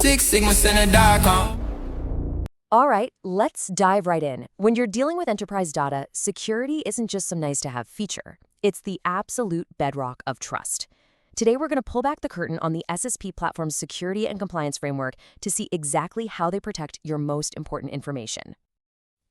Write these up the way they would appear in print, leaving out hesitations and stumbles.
Six Sigma in the dark on. All right, let's dive right in. When you're dealing with enterprise data, security isn't just some nice-to-have feature. It's the absolute bedrock of trust. Today, we're going to pull back the curtain on the SSP platform's security and compliance framework to see exactly how they protect your most important information.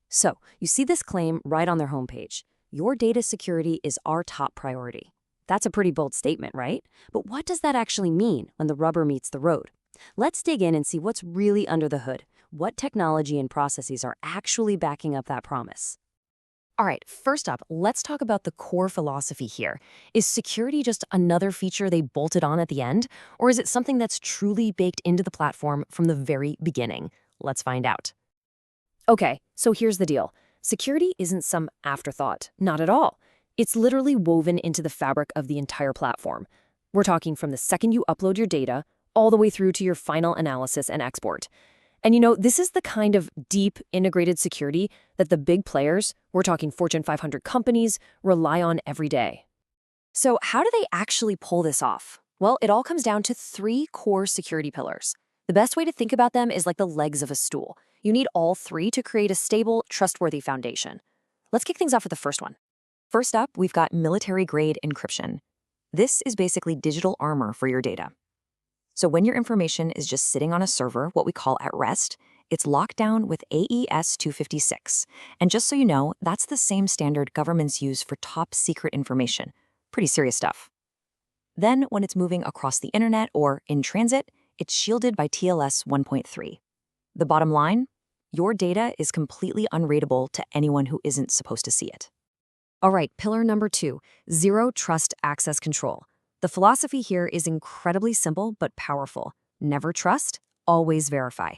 So, you see this claim right on their homepage. Your data security is our top priority. That's a pretty bold statement, right? But what does that actually mean when the rubber meets the road? Let's dig in and see what's really under the hood. What technology and processes are actually backing up that promise? All right, first up, let's talk about the core philosophy here. Is security just another feature they bolted on at the end? Or is it something that's truly baked into the platform from the very beginning? Let's find out. Okay, so here's the deal. Security isn't some afterthought, not at all. It's literally woven into the fabric of the entire platform. We're talking from the second you upload your data, all the way through to your final analysis and export. And this is the kind of deep integrated security that the big players, we're talking Fortune 500 companies, rely on every day. So how do they actually pull this off? Well, it all comes down to 3 core security pillars. The best way to think about them is like the legs of a stool. You need all 3 to create a stable, trustworthy foundation. Let's kick things off with the first one. First up, we've got military-grade encryption. This is basically digital armor for your data. So when your information is just sitting on a server, what we call at rest, it's locked down with AES 256. And just so you know, that's the same standard governments use for top secret information. Pretty serious stuff. Then when it's moving across the internet or in transit, it's shielded by TLS 1.3. The bottom line? Your data is completely unreadable to anyone who isn't supposed to see it. All right, pillar number 2, zero trust access control. The philosophy here is incredibly simple but powerful. Never trust, always verify.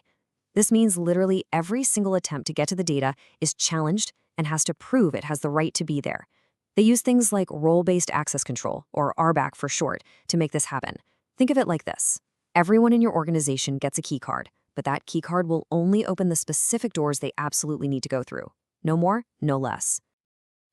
This means literally every single attempt to get to the data is challenged and has to prove it has the right to be there. They use things like role-based access control, or RBAC for short, to make this happen. Think of it like this. Everyone in your organization gets a key card, but that key card will only open the specific doors they absolutely need to go through. No more, no less.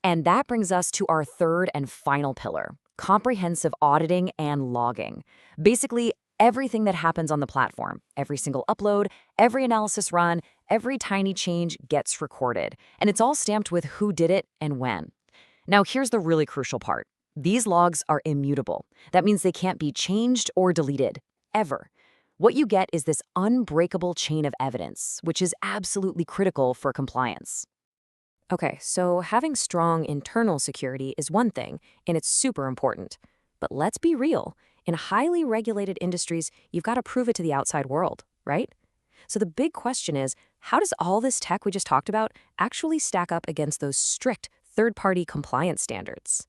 And that brings us to our third and final pillar. Comprehensive auditing and logging. Basically, everything that happens on the platform, every single upload, every analysis run, every tiny change gets recorded. And it's all stamped with who did it and when. Now, here's the really crucial part. These logs are immutable. That means they can't be changed or deleted, ever. What you get is this unbreakable chain of evidence, which is absolutely critical for compliance. Okay, so having strong internal security is one thing, and it's super important. But let's be real. In highly regulated industries, you've got to prove it to the outside world, right? So the big question is, how does all this tech we just talked about actually stack up against those strict third-party compliance standards?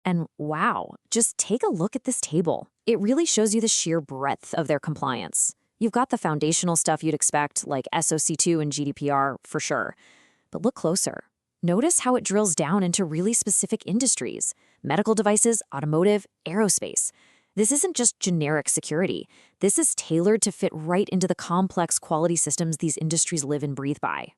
And wow, just take a look at this table. It really shows you the sheer breadth of their compliance. You've got the foundational stuff you'd expect, like SOC2 and GDPR, for sure. But look closer. Notice how it drills down into really specific industries: medical devices, automotive, aerospace. This isn't just generic security. This is tailored to fit right into the complex quality systems these industries live and breathe by.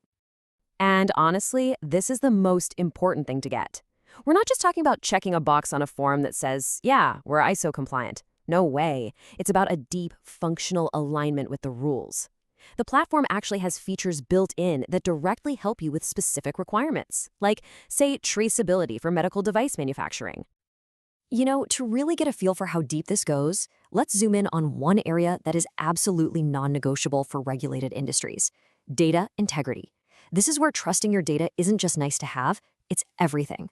And honestly, this is the most important thing to get. We're not just talking about checking a box on a form that says, yeah, we're ISO compliant. No way. It's about a deep, functional alignment with the rules. The platform actually has features built in that directly help you with specific requirements, like, say, traceability for medical device manufacturing. To really get a feel for how deep this goes, let's zoom in on one area that is absolutely non-negotiable for regulated industries: data integrity. This is where trusting your data isn't just nice to have, it's everything.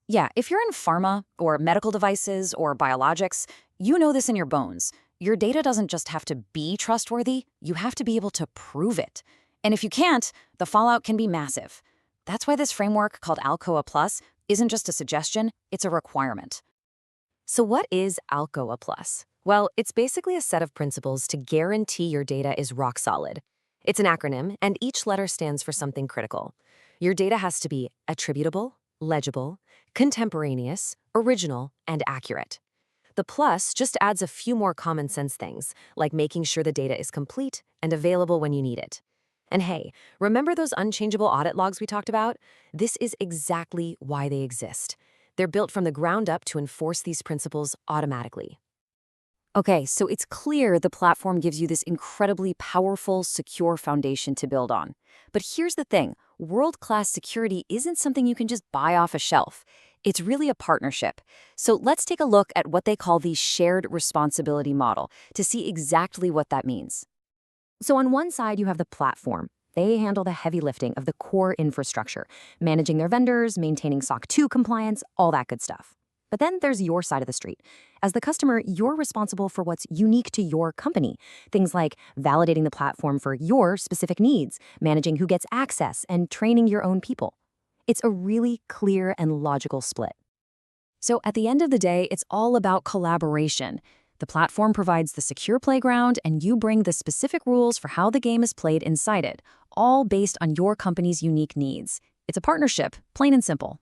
Yeah, if you're in pharma or medical devices or biologics, you know this in your bones. Your data doesn't just have to be trustworthy, you have to be able to prove it. And if you can't, the fallout can be massive. That's why this framework called Alcoa Plus isn't just a suggestion, it's a requirement. So what is Alcoa Plus? Well, it's basically a set of principles to guarantee your data is rock solid. It's an acronym, and each letter stands for something critical. Your data has to be attributable, legible, contemporaneous, original, and accurate. The plus just adds a few more common sense things, like making sure the data is complete and available when you need it. And hey, remember those unchangeable audit logs we talked about? This is exactly why they exist. They're built from the ground up to enforce these principles automatically. Okay, so it's clear the platform gives you this incredibly powerful, secure foundation to build on. But here's the thing, world-class security isn't something you can just buy off a shelf. It's really a partnership. So let's take a look at what they call the shared responsibility model to see exactly what that means. So on one side, you have the platform. They handle the heavy lifting of the core infrastructure, managing their vendors, maintaining SOC 2 compliance, all that good stuff. But then there's your side of the street. As the customer, you're responsible for what's unique to your company. Things like validating the platform for your specific needs, managing who gets access, and training your own people. It's a really clear and logical split. So at the end of the day, it's all about collaboration. The platform provides the secure playground, and you bring the specific rules for how the game is played inside it, all based on your company's unique needs. It's a partnership, plain and simple.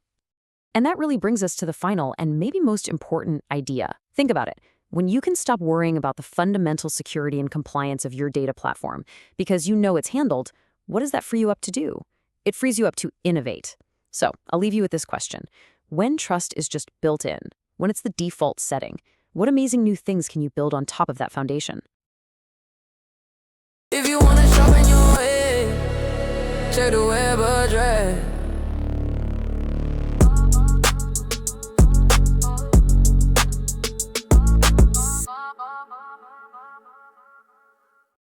And that really brings us to the final and maybe most important idea. Think about it. When you can stop worrying about the fundamental security and compliance of your data platform because you know it's handled, what does that free you up to do? It frees you up to innovate. So I'll leave you with this question. When trust is just built in, when it's the default setting, what amazing new things can you build on top of that foundation? If you wanna shop in your head, check the web address.